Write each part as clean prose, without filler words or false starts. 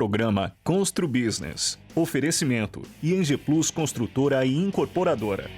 Programa Constru Business. Oferecimento: ING Plus Construtora e Incorporadora.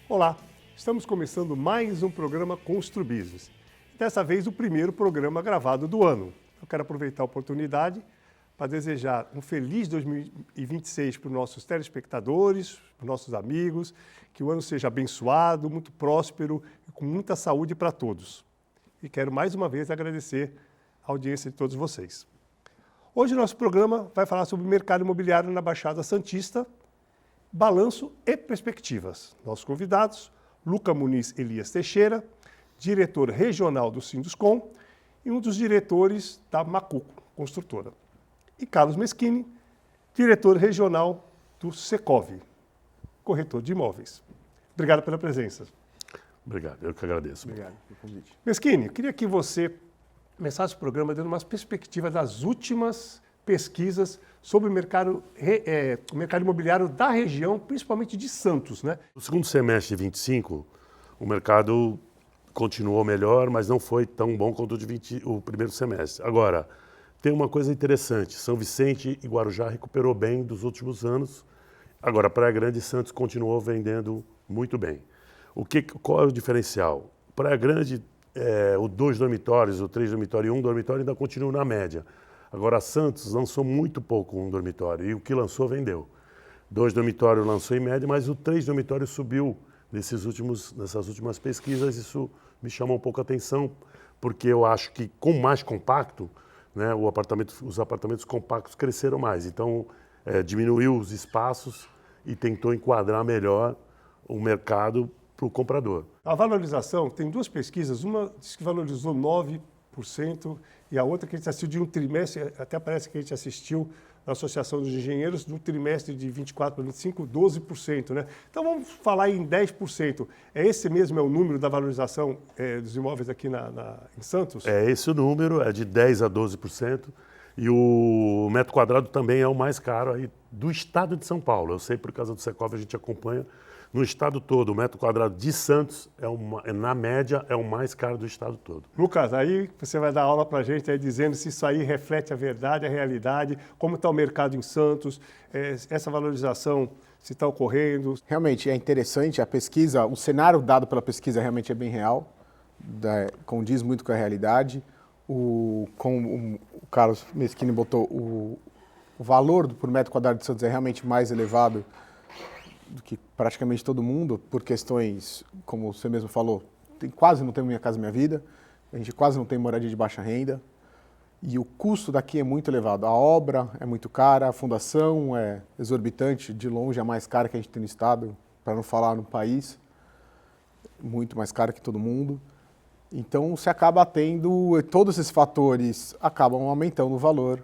Olá, estamos começando mais um programa Constru Business. Dessa vez o primeiro programa gravado do ano. Eu quero aproveitar a oportunidade para desejar um feliz 2026 para os nossos telespectadores, para os nossos amigos, que o ano seja abençoado, muito próspero e com muita saúde para todos. E quero mais uma vez agradecer a audiência de todos vocês. Hoje nosso programa vai falar sobre o mercado imobiliário na Baixada Santista, balanço e perspectivas. Nossos convidados, Luca Muniz Elias Teixeira, diretor regional do Sinduscom e um dos diretores da Macuco Construtora. E Carlos Meschini, diretor regional do Secov, corretor de imóveis. Obrigado pela presença. Obrigado, eu que agradeço. Obrigado pelo convite. Meschini, eu queria que você começasse o programa dando umas perspectivas das últimas pesquisas sobre o mercado imobiliário da região, principalmente de Santos, né? No segundo semestre de 25, o mercado continuou melhor, mas não foi tão bom quanto o primeiro semestre. Agora, tem uma coisa interessante, São Vicente e Guarujá recuperou bem dos últimos anos. Agora, Praia Grande e Santos continuou vendendo muito bem. Qual é o diferencial? Praia Grande, o 2 dormitórios, o 3 dormitórios e 1 dormitório ainda continuam na média. Agora, Santos lançou muito pouco um dormitório e o que lançou vendeu. 2 dormitórios lançou em média, mas o 3 dormitórios subiu nessas últimas pesquisas. Isso me chamou um pouco a atenção, porque eu acho que com mais compacto, né, os apartamentos compactos cresceram mais. Então, diminuiu os espaços e tentou enquadrar melhor o mercado para o comprador. A valorização, tem duas pesquisas, uma diz que valorizou 9%, e a outra que a gente assistiu de um trimestre, até parece que a gente assistiu na Associação dos Engenheiros, do trimestre de 24 para 25, 12%, né? Então vamos falar em 10%. Esse mesmo é o número da valorização dos imóveis aqui em Santos? É esse o número, é de 10% a 12%. E o metro quadrado também é o mais caro aí do estado de São Paulo. Eu sei por causa do Secov, a gente acompanha. No estado todo, o metro quadrado de Santos, na média, é o mais caro do estado todo. Lucas, aí você vai dar aula para a gente aí dizendo se isso aí reflete a verdade, a realidade, como está o mercado em Santos, essa valorização, se está ocorrendo. Realmente é interessante a pesquisa, o cenário dado pela pesquisa realmente é bem real, condiz muito com a realidade. Como o Carlos Meschini botou, o valor por metro quadrado de Santos é realmente mais elevado do que praticamente todo mundo, por questões, como você mesmo falou, quase não tem Minha Casa Minha Vida, a gente quase não tem moradia de baixa renda, e o custo daqui é muito elevado. A obra é muito cara, a fundação é exorbitante, de longe é mais cara que a gente tem no estado, para não falar no país, muito mais cara que todo mundo. Então, você acaba tendo, todos esses fatores acabam aumentando o valor.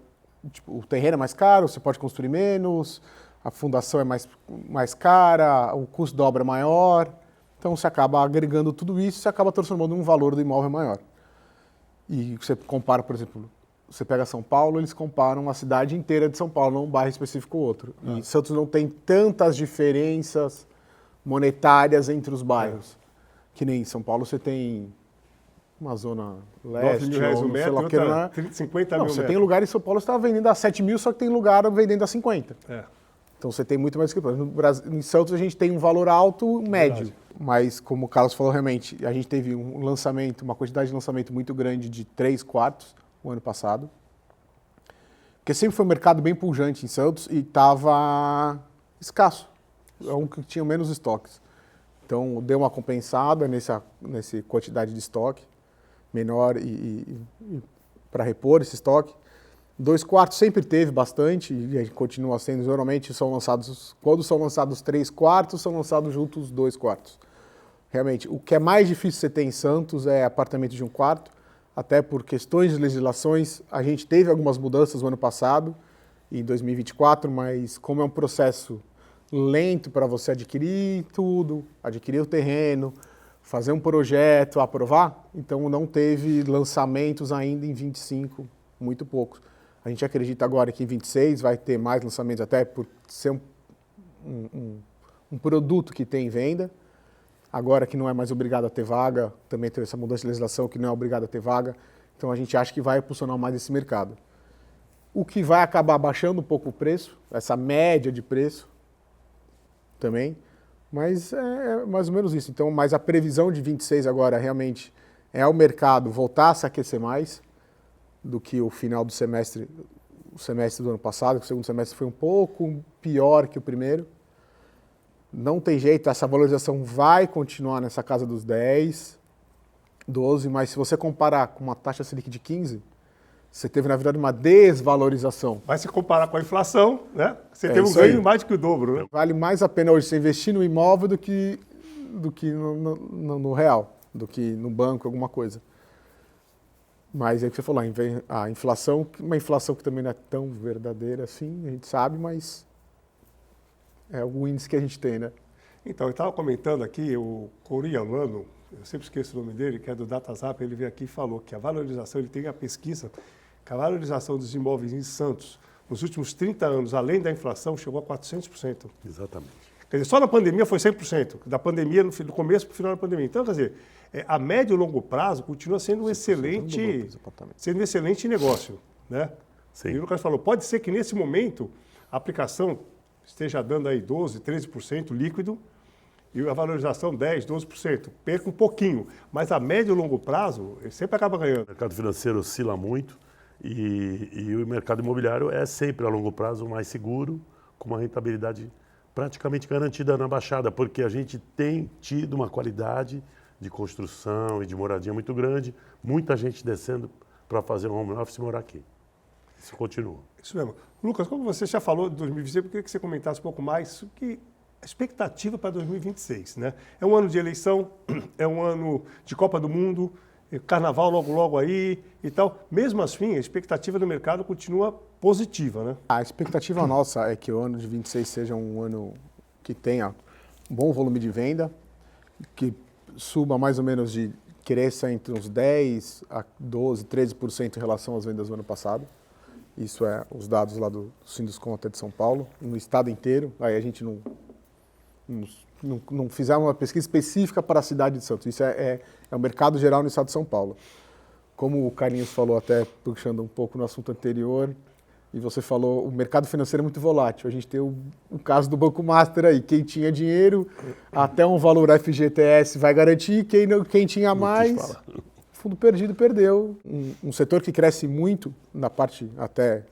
Tipo, o terreno é mais caro, você pode construir menos, a fundação é mais cara, o custo da obra é maior, então você acaba agregando tudo isso e você acaba transformando um valor do imóvel maior. E você compara, por exemplo, você pega São Paulo, eles comparam a cidade inteira de São Paulo, não um bairro específico ou outro. E Santos não tem tantas diferenças monetárias entre os bairros, que nem em São Paulo você tem uma zona leste, 9 mil reais o metro, outra 50 mil você metros. tem lugar em São Paulo que você está vendendo a 7 mil, só que tem lugar vendendo a 50. Então você tem muito mais que no Brasil, em Santos a gente tem um valor alto médio, Verdade. mas como o Carlos falou, realmente, a gente teve um lançamento, uma quantidade de lançamento muito grande de 3 quartos o ano passado, porque sempre foi um mercado bem pujante em Santos e estava escasso, é um que tinha menos estoques. Então deu uma compensada nessa quantidade de estoque menor e para repor esse estoque. 2 quartos sempre teve bastante e continua sendo. Normalmente são lançados, quando são lançados 3 quartos, são lançados juntos 2 quartos. Realmente, o que é mais difícil você ter em Santos é apartamento de 1 quarto, até por questões de legislações. A gente teve algumas mudanças no ano passado, em 2024, mas como é um processo lento para você adquirir tudo, adquirir o terreno, fazer um projeto, aprovar, então não teve lançamentos ainda em 25, muito poucos. A gente acredita agora que em 26 vai ter mais lançamentos, até por ser um produto que tem venda. Agora que não é mais obrigado a ter vaga, também teve essa mudança de legislação que não é obrigado a ter vaga. Então a gente acha que vai impulsionar mais esse mercado. O que vai acabar baixando um pouco o preço, essa média de preço também, mas é mais ou menos isso. Então, mas a previsão de 26 agora realmente é o mercado voltar a se aquecer mais do que o final do semestre, o semestre do ano passado, que o segundo semestre foi um pouco pior que o primeiro. Não tem jeito, essa valorização vai continuar nessa casa dos 10, 12, mas se você comparar com uma taxa Selic de 15, você teve, na verdade, uma desvalorização. Vai se comparar com a inflação, né? Você É teve um isso aí. ganho mais do que o dobro, né? Vale mais a pena hoje você investir no imóvel do que no real, do que no banco, alguma coisa. Mas é o que você falou, a inflação, uma inflação que também não é tão verdadeira assim, a gente sabe, mas é o índice que a gente tem, né? Então, eu estava comentando aqui, o Coriolano, eu sempre esqueço o nome dele, que é do DataZap, ele veio aqui e falou que a valorização, ele tem a pesquisa, que a valorização dos imóveis em Santos, nos últimos 30 anos, além da inflação, chegou a 400%. Exatamente. Quer dizer, só na pandemia foi 100%, da pandemia, do começo para o final da pandemia. Então, quer dizer, a médio e longo prazo continua sendo um excelente negócio, né? Sim. E o Lucas falou, pode ser que nesse momento a aplicação esteja dando aí 12%, 13% líquido e a valorização 10%, 12%. Perca um pouquinho, mas a médio e longo prazo ele sempre acaba ganhando. O mercado financeiro oscila muito e o mercado imobiliário é sempre a longo prazo mais seguro, com uma rentabilidade praticamente garantida na Baixada, porque a gente tem tido uma qualidade de construção e de moradia muito grande, muita gente descendo para fazer um home office e morar aqui. Isso continua. Isso mesmo. Lucas, como você já falou de 2026, eu queria que você comentasse um pouco mais sobre a expectativa para 2026, né? É um ano de eleição, é um ano de Copa do Mundo, Carnaval logo aí e tal. Mesmo assim, a expectativa do mercado continua positiva, né? A expectativa nossa é que o ano de 26 seja um ano que tenha um bom volume de venda, que suba mais ou menos cresça entre uns 10 a 12, 13% em relação às vendas do ano passado. Isso é os dados lá do Sinduscon até de São Paulo, no estado inteiro. Aí a gente não fizemos uma pesquisa específica para a cidade de Santos. Isso é o mercado geral no estado de São Paulo. Como o Carlinhos falou, até puxando um pouco no assunto anterior, e você falou, o mercado financeiro é muito volátil. A gente tem o caso do Banco Master aí. Quem tinha dinheiro, até um valor FGTS vai garantir. Quem tinha mais, fundo perdido, perdeu. Um setor que cresce muito, na parte, até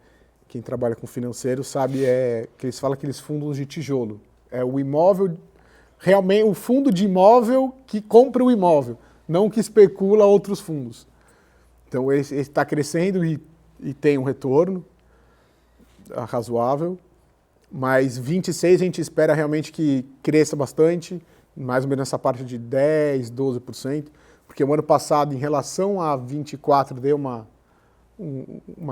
quem trabalha com financeiro sabe, que eles falam aqueles fundos de tijolo. É o imóvel, realmente o fundo de imóvel que compra o imóvel, não que especula outros fundos. Então ele está crescendo e tem um retorno razoável, mas 26 a gente espera realmente que cresça bastante, mais ou menos nessa parte de 10, 12%, porque o ano passado, em relação a 24, deu uma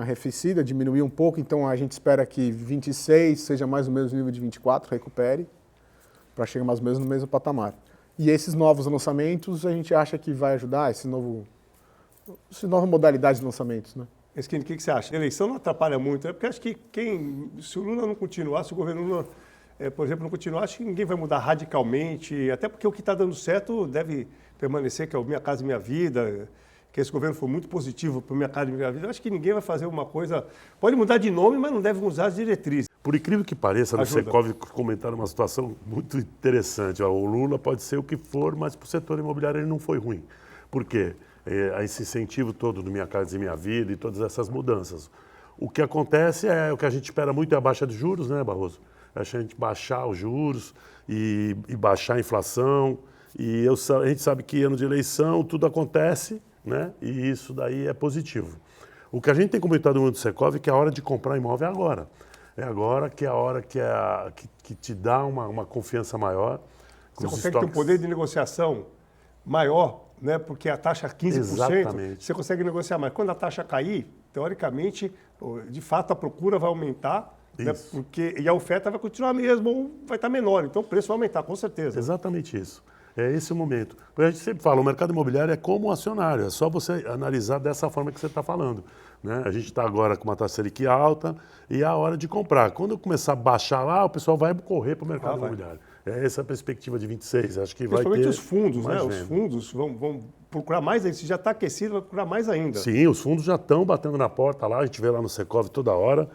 arrefecida, diminuiu um pouco, então a gente espera que 26 seja mais ou menos o nível de 24, recupere, para chegar mais ou menos no mesmo patamar. E esses novos lançamentos, a gente acha que vai ajudar, essa nova modalidade de lançamentos, né? Esquina, o que você acha? A eleição não atrapalha muito, né? Porque acho que se o Lula não continuar, se o governo Lula, por exemplo, não continuar, acho que ninguém vai mudar radicalmente, até porque o que está dando certo deve permanecer, que é o Minha Casa Minha Vida, que esse governo foi muito positivo para o Minha Casa Minha Vida. Eu acho que ninguém vai fazer uma coisa... Pode mudar de nome, mas não deve mudar as diretrizes. Por incrível que pareça, no Ajuda. Secov comentaram uma situação muito interessante. Ó, o Lula pode ser o que for, mas para o setor imobiliário ele não foi ruim. Por quê? Esse incentivo todo do Minha Casa e Minha Vida e todas essas mudanças. O que acontece é o que a gente espera muito é a baixa de juros, né, Barroso? É a gente baixar os juros e baixar a inflação. E a gente sabe que ano de eleição tudo acontece, né? E isso daí é positivo. O que a gente tem comentado no mundo do Secov é que a hora de comprar imóvel é agora. É agora que é a hora que te dá uma confiança maior. Você consegue ter um poder de negociação maior, né? Porque a taxa é 15%, Exatamente. você consegue negociar mais. Quando a taxa cair, teoricamente, de fato, a procura vai aumentar, né? E a oferta vai continuar mesmo ou vai estar menor. Então o preço vai aumentar, com certeza. Exatamente isso. É esse o momento. A gente sempre fala, o mercado imobiliário é como um acionário, é só você analisar dessa forma que você está falando. Né? A gente está agora com uma taxa Selic alta e é a hora de comprar. Quando começar a baixar lá, o pessoal vai correr para o mercado imobiliário. É essa a perspectiva de 26. Acho que vai ter Principalmente os fundos, né? mais Os venda. fundos vão procurar mais ainda. Se já está aquecido, vai procurar mais ainda. Sim, os fundos já estão batendo na porta lá, a gente vê lá no Secov toda hora.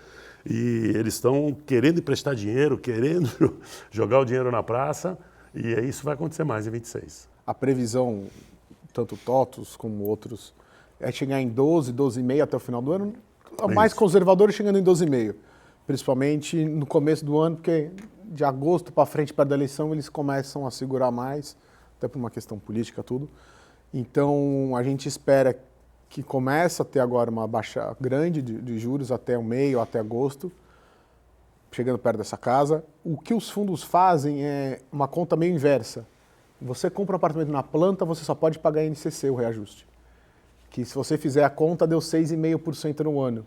E eles estão querendo emprestar dinheiro, querendo jogar o dinheiro na praça. E isso vai acontecer mais em 26. A previsão, tanto TOTUS como outros, é chegar em 12, 12,5 até o final do ano. O mais conservador chegando em 12,5. Principalmente no começo do ano, porque de agosto para frente, perto da eleição, eles começam a segurar mais, até por uma questão política, tudo. Então, a gente espera que comece a ter agora uma baixa grande de juros até o meio, até agosto, chegando perto dessa casa. O que os fundos fazem é uma conta meio inversa. Você compra um apartamento na planta, você só pode pagar INCC, o reajuste. Que se você fizer a conta, deu 6,5% no ano.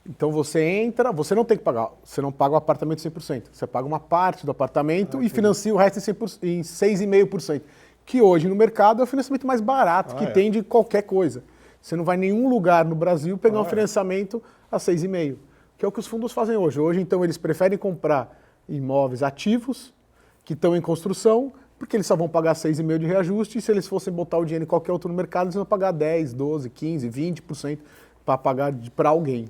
Então você entra, você não tem que pagar, você não paga o apartamento 100%. Você paga uma parte do apartamento e financia o resto em 6,5%. Que hoje no mercado é o financiamento mais barato que tem de qualquer coisa. Você não vai em nenhum lugar no Brasil pegar um financiamento a 6,5%. Que é o que os fundos fazem hoje. Hoje, então, eles preferem comprar imóveis ativos, que estão em construção, porque eles só vão pagar 6,5% de reajuste, e se eles fossem botar o dinheiro em qualquer outro no mercado, eles vão pagar 10%, 12%, 15%, 20% para pagar para alguém.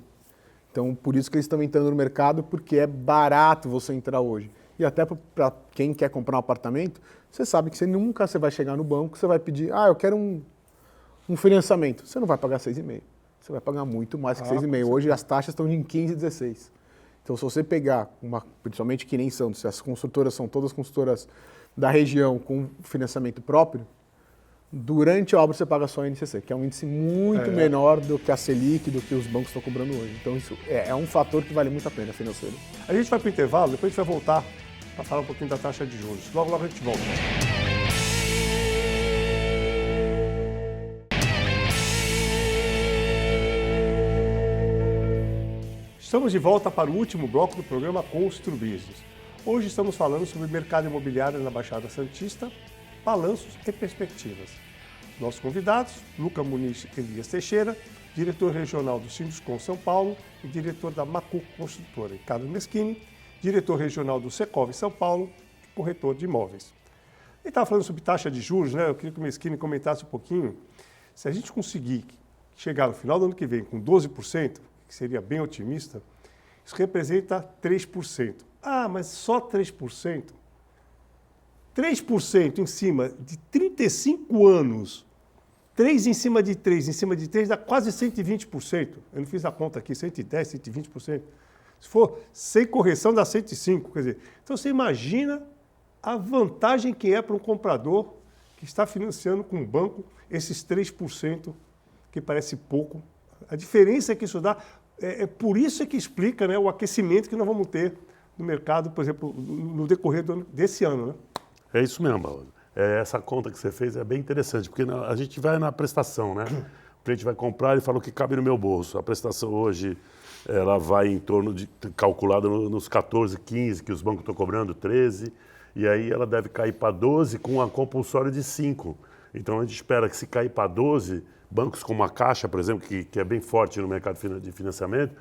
Então, por isso que eles estão entrando no mercado, porque é barato você entrar hoje. E até para quem quer comprar um apartamento, você sabe que você nunca vai chegar no banco, você vai pedir, eu quero um financiamento. Você não vai pagar 6,5%. Você vai pagar muito mais que 6,5%. Hoje as taxas estão em 15%, 16%. Então, se você pegar, principalmente que nem Santos, se as construtoras são todas construtoras da região com financiamento próprio, durante a obra você paga só a INCC, que é um índice muito menor do que a Selic, do que os bancos estão cobrando hoje. Então, isso é um fator que vale muito a pena financeiro. A gente vai para o intervalo, depois a gente vai voltar para falar um pouquinho da taxa de juros. Logo, logo a gente volta. Estamos de volta para o último bloco do programa Constru Business. Hoje estamos falando sobre mercado imobiliário na Baixada Santista, balanços e perspectivas. Nossos convidados, Luca Muniz Elias Teixeira, diretor regional do Sinduscon São Paulo e diretor da Macuco Construtora, Ricardo Meschini, diretor regional do Secov São Paulo e corretor de imóveis. Ele estava falando sobre taxa de juros, né? Eu queria que o Meschini comentasse um pouquinho. Se a gente conseguir chegar no final do ano que vem com 12%, que seria bem otimista, isso representa 3%. Mas só 3%? 3% em cima de 35 anos, 3 em cima de 3 dá quase 120%. Eu não fiz a conta aqui, 110, 120%. Se for sem correção, dá 105%. Quer dizer, então você imagina a vantagem que é para um comprador que está financiando com um banco esses 3%, que parece pouco. A diferença que isso dá, por isso que explica, né, o aquecimento que nós vamos ter no mercado, por exemplo, no decorrer desse ano, né? É isso mesmo, Barroso. Essa conta que você fez é bem interessante, porque a gente vai na prestação, né? O cliente vai comprar e fala o que cabe no meu bolso. A prestação hoje, ela vai em torno de, calculada nos 14, 15, que os bancos estão cobrando, 13, e aí ela deve cair para 12 com a compulsória de 5. Então a gente espera que se cair para 12, bancos como a Caixa, por exemplo, que é bem forte no mercado de financiamento,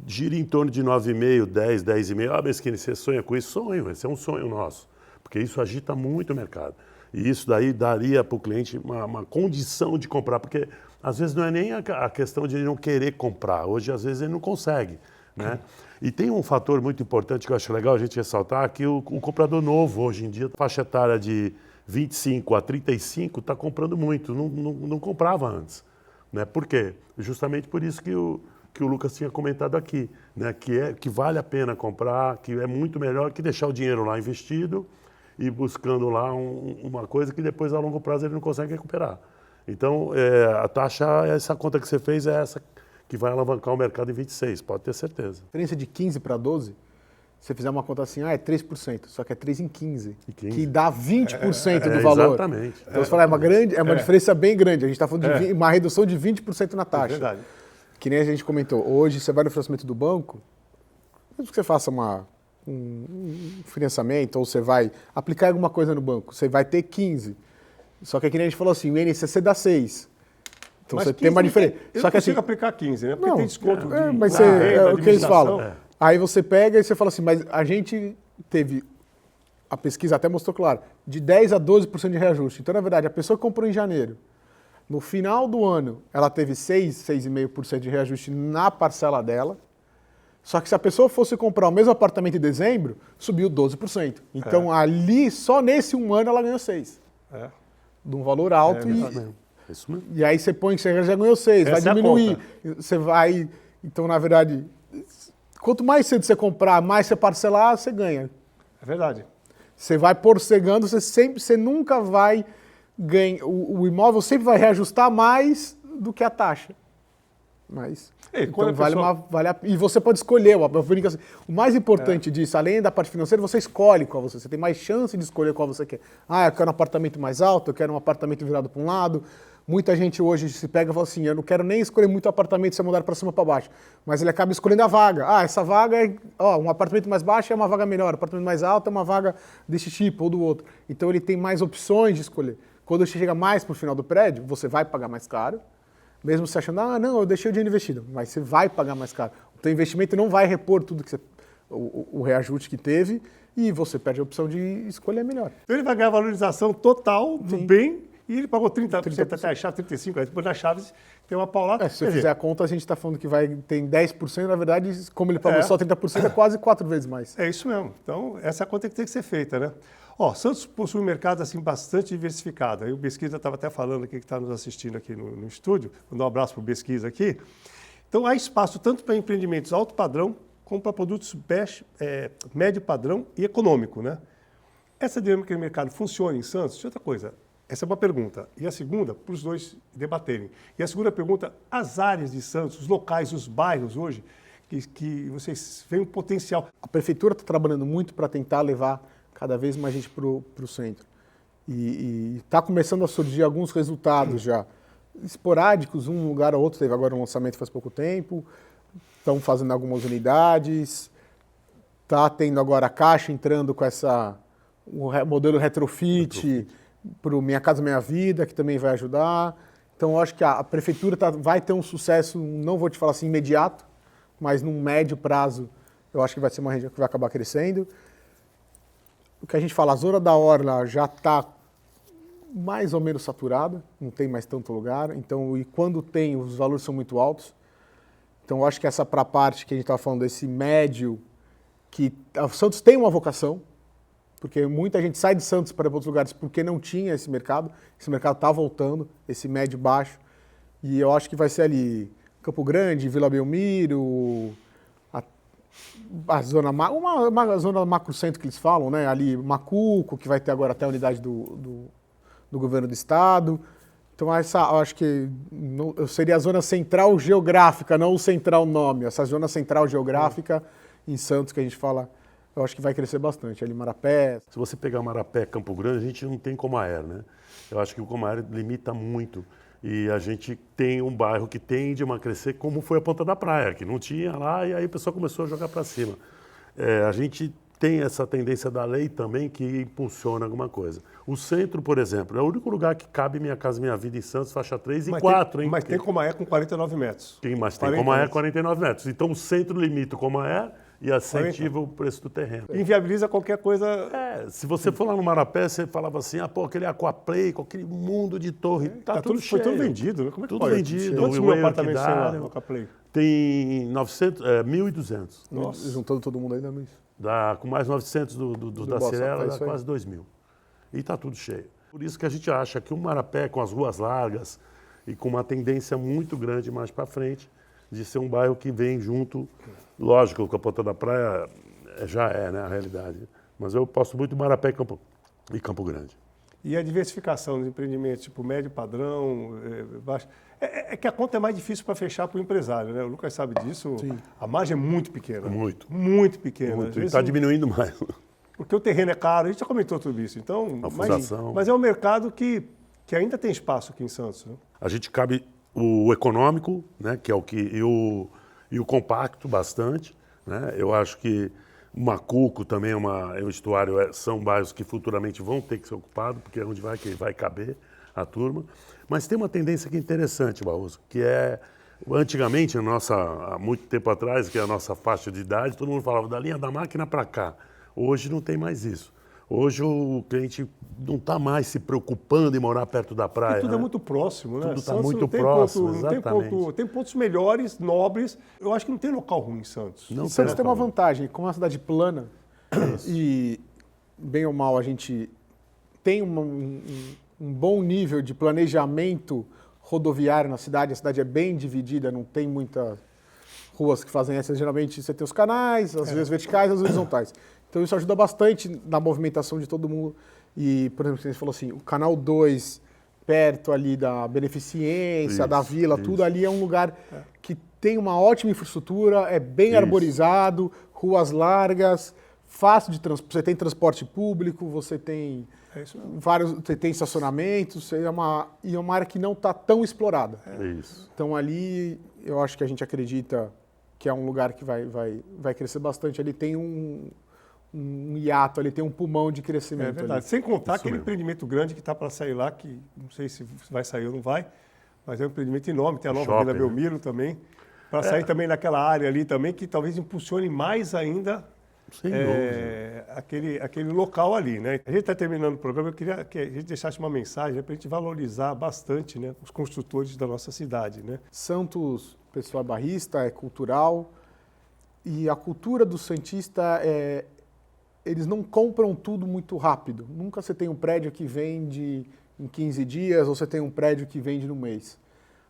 gira em torno de 9,5, 10, 10,5. Meschini, você sonha com isso? Sonho, esse é um sonho nosso, porque isso agita muito o mercado. E isso daí daria para o cliente uma condição de comprar, porque às vezes não é nem a questão de ele não querer comprar, hoje às vezes ele não consegue. né? E tem um fator muito importante que eu acho legal a gente ressaltar, que o comprador novo, hoje em dia, faixa etária de 25 a 35, está comprando muito, não comprava antes. Né? Por quê? Justamente por isso que o Lucas tinha comentado aqui, né? Que vale a pena comprar, que é muito melhor que deixar o dinheiro lá investido e buscando lá uma coisa que depois a longo prazo ele não consegue recuperar. Então, a taxa, essa conta que você fez é essa que vai alavancar o mercado em 26, pode ter certeza. A diferença de 15 para 12, se você fizer uma conta assim, é 3%, só que é 3 em 15, que dá 20% do valor. Exatamente. Então você fala, é uma diferença bem grande, a gente está falando de uma redução de 20% na taxa. É verdade. Que nem a gente comentou, hoje você vai no financiamento do banco, mesmo que você faça um financiamento ou você vai aplicar alguma coisa no banco, você vai ter 15. Só que nem a gente falou assim, o INCC dá 6. Então Mas você tem uma diferença. Eu Só não que consigo assim, aplicar 15, né? Porque não, tem desconto de mas renda, o que eles falam. administração. Aí você pega e você fala assim, mas a gente teve, a pesquisa até mostrou claro, de 10 a 12% de reajuste. Então, na verdade, a pessoa que comprou em janeiro, no final do ano, ela teve 6,5% de reajuste na parcela dela. Só que se a pessoa fosse comprar o mesmo apartamento em dezembro, subiu 12%. Então, ali, só nesse um ano, ela ganhou 6%. De um valor alto Isso mesmo. e aí você põe que você já ganhou 6, vai Essa é a diminuir. conta. Você vai... Então, na verdade, quanto mais cedo você comprar, mais você parcelar, você ganha. É verdade. Você vai postergando, você nunca vai ganhar. O imóvel sempre vai reajustar mais do que a taxa. Mas. Quando Então a vale a, e você pode escolher. O mais importante disso, além da parte financeira, você escolhe qual você. Você tem mais chance de escolher qual você quer. Ah, eu quero um apartamento mais alto, eu quero um apartamento virado para um lado. Muita gente hoje se pega e fala assim, eu não quero nem escolher muito apartamento se eu mudar para cima ou para baixo. Mas ele acaba escolhendo a vaga. Ah, essa vaga é... um apartamento mais baixo é uma vaga melhor, um apartamento mais alto é uma vaga desse tipo ou do outro. Então ele tem mais opções de escolher. Quando você chega mais para o final do prédio, você vai pagar mais caro. Mesmo você achando, não, eu deixei o dinheiro investido. Mas você vai pagar mais caro. O teu investimento não vai repor tudo que você... o reajuste que teve e você perde a opção de escolher melhor. Então ele vai ganhar valorização total do bem e ele pagou 30% até a chave, 35%. Aí depois das chaves tem uma paulada. Se você fizer a conta, a gente está falando que tem 10%, na verdade, como ele pagou só 30%, é quase 4 vezes mais. É isso mesmo. Então, essa é a conta que tem que ser feita, né? Santos possui um mercado assim, bastante diversificado. Aí o Besquiza estava até falando aqui, que está nos assistindo aqui no estúdio. Vou dar um abraço para o Besquiza aqui. Então, há espaço tanto para empreendimentos alto padrão, como para produtos médio padrão e econômico, né? Essa dinâmica de mercado funciona em Santos? E outra coisa, essa é uma pergunta. E a segunda, para os dois debaterem. E a segunda pergunta, as áreas de Santos, os locais, os bairros hoje, que vocês veem um potencial. A prefeitura está trabalhando muito para tentar levar cada vez mais gente para o centro. E está começando a surgir alguns resultados já esporádicos, um lugar ou outro. Teve agora um lançamento faz pouco tempo. Estão fazendo algumas unidades. Está tendo agora a Caixa entrando com o modelo retrofit para o Minha Casa Minha Vida, que também vai ajudar. Então, eu acho que a prefeitura vai ter um sucesso, não vou te falar assim imediato, mas num médio prazo, eu acho que vai ser uma região que vai acabar crescendo. O que a gente fala, a Zona da Orla já está mais ou menos saturada, não tem mais tanto lugar. Então, e quando tem, os valores são muito altos. Então, eu acho que essa para a parte que a gente estava falando, desse médio, que o Santos tem uma vocação, porque muita gente sai de Santos para outros lugares porque não tinha esse mercado. Esse mercado está voltando, esse médio baixo. E eu acho que vai ser ali Campo Grande, Vila Belmiro, a zona, uma zona macro-centro que eles falam, né? Ali Macuco, que vai ter agora até a unidade do governo do estado. Então eu acho que seria a zona central geográfica, não o central nome. Essa zona central geográfica em Santos que a gente fala, eu acho que vai crescer bastante. Ali Marapé. Se você pegar Marapé, Campo Grande, a gente não tem Comaer, né? Eu acho que o Comaer limita muito. E a gente tem um bairro que tende a crescer, como foi a Ponta da Praia, que não tinha lá, e aí o pessoal começou a jogar para cima. A gente tem essa tendência da lei também que impulsiona alguma coisa. O centro, por exemplo, é o único lugar que cabe Minha Casa Minha Vida em Santos, faixa 3 e 4. Mas tem Comaer com 49 metros. Mas tem Comaer 49 metros. Então o centro limita o Comaer e incentiva o preço do terreno. Inviabiliza qualquer coisa. Se você for lá no Marapé, você falava assim, aquele Aquaplay, com aquele mundo de torre, tá tudo cheio. Foi tudo vendido, né? Como é que tudo pode? vendido. Quantos mil apartamentos tem lá no Aquaplay? Tem 1.200. Nossa. Juntando todo mundo aí, dá isso. Dá, com mais 900 do da Bossa, Cirela, é dá isso aí. quase 2.000. E está tudo cheio. Por isso que a gente acha que o Marapé, com as ruas largas e com uma tendência muito grande mais para frente, de ser um bairro que vem junto, lógico, com a Ponta da Praia já é, né, a realidade. Mas eu posto muito Marapé e Campo Grande. E a diversificação dos empreendimentos, tipo médio padrão, baixo. É que a conta é mais difícil para fechar para o empresário, né? O Lucas sabe disso. Sim. A margem é muito pequena. Muito. Muito pequena. Muito. Às E vezes, está diminuindo mais. porque o terreno é caro, a gente já comentou tudo isso. Então, fundação. mas é um mercado que ainda tem espaço aqui em Santos, né? A gente cabe o econômico, né, que é o que e o compacto bastante, né? Eu acho que Macuco também é um estuário, são bairros que futuramente vão ter que ser ocupados, porque é onde vai caber a turma. Mas tem uma tendência que é interessante, Barroso, que é antigamente há muito tempo atrás, que é a nossa faixa de idade, todo mundo falava da linha da máquina para cá. Hoje não tem mais isso. Hoje o cliente não está mais se preocupando em morar perto da praia. Porque tudo né? é muito próximo, né? Tudo está Santos muito não tem próximo, ponto, não tem exatamente. tem pontos melhores, nobres. Eu acho que não tem local ruim em Santos. Não Santos tem uma local. vantagem, como é uma cidade plana, e bem ou mal a gente tem um bom nível de planejamento rodoviário na cidade. A cidade é bem dividida, não tem muitas ruas que fazem essas. Geralmente você tem os canais, as vias verticais e as horizontais. Então isso ajuda bastante na movimentação de todo mundo. E, por exemplo, você falou assim, o Canal 2, perto ali da Beneficência, da Vila, tudo ali é um lugar que tem uma ótima infraestrutura, é bem arborizado, ruas largas, fácil de transporte. Você tem transporte público, você tem você tem estacionamentos, é uma área que não está tão explorada. Isso. Então ali eu acho que a gente acredita que é um lugar que vai crescer bastante. Ali tem um hiato, ali tem um pulmão de crescimento. É verdade. Ali. Sem contar Isso aquele mesmo. empreendimento grande que está para sair lá, que não sei se vai sair ou não vai, mas é um empreendimento enorme. Tem a nova Shopping, Vila né? Belmiro também, para sair também naquela área ali também, que talvez impulsione mais ainda Sem dúvida. aquele local ali, né? A gente está terminando o programa, eu queria que a gente deixasse uma mensagem para a gente valorizar bastante, né, os construtores da nossa cidade, né? Santos, pessoa barrista, é cultural, e a cultura do santista eles não compram tudo muito rápido. Nunca você tem um prédio que vende em 15 dias ou você tem um prédio que vende no mês.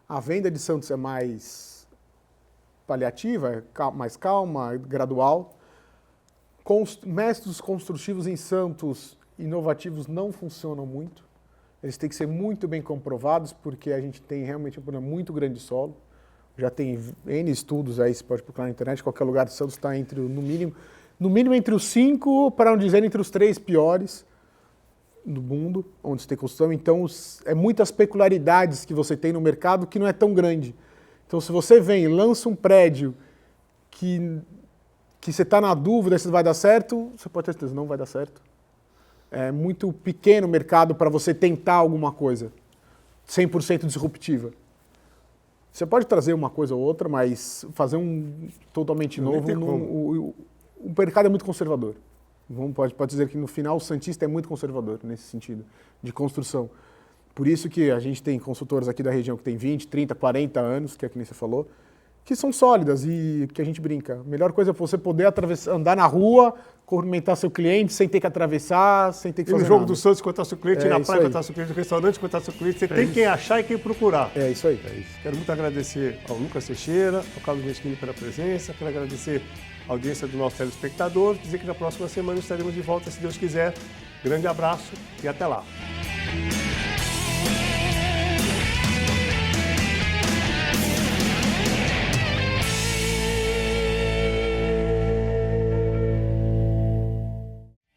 A venda de Santos é mais paliativa, mais calma, gradual. Métodos construtivos em Santos, inovativos, não funcionam muito. Eles têm que ser muito bem comprovados, porque a gente tem realmente um problema muito grande de solo. Já tem N estudos aí, você pode procurar na internet, qualquer lugar de Santos está no mínimo entre os 5, para não dizer entre os 3 piores do mundo, onde se tem construção. Então, é muitas peculiaridades que você tem no mercado que não é tão grande. Então, se você vem e lança um prédio que você está na dúvida se vai dar certo, você pode ter certeza, não vai dar certo. É muito pequeno o mercado para você tentar alguma coisa 100% disruptiva. Você pode trazer uma coisa ou outra, mas fazer um totalmente novo, o mercado é muito conservador. Pode dizer que no final o santista é muito conservador nesse sentido, de construção. Por isso que a gente tem consultores aqui da região que tem 20, 30, 40 anos, que é que nem você falou, que são sólidas e que a gente brinca. A melhor coisa é você poder andar na rua, cumprimentar seu cliente sem ter que atravessar, sem ter que E fazer no jogo nada. do Santos, encontrar seu cliente, É na isso praia, aí. encontrar seu cliente, no restaurante, encontrar seu cliente. Você tem quem achar e quem procurar. É isso aí. Quero muito agradecer ao Lucas Teixeira, ao Carlos Meschini pela presença. Quero agradecer a audiência do nosso telespectador. Dizer que na próxima semana estaremos de volta, se Deus quiser. Grande abraço e até lá.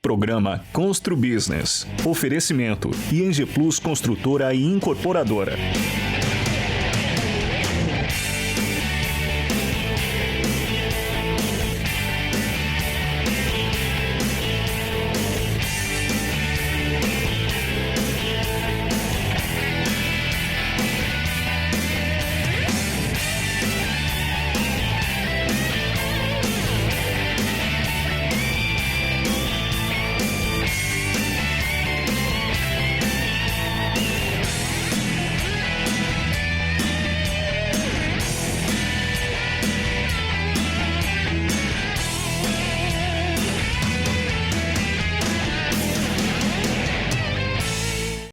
Programa Constru Business. Oferecimento ING Plus Construtora e Incorporadora.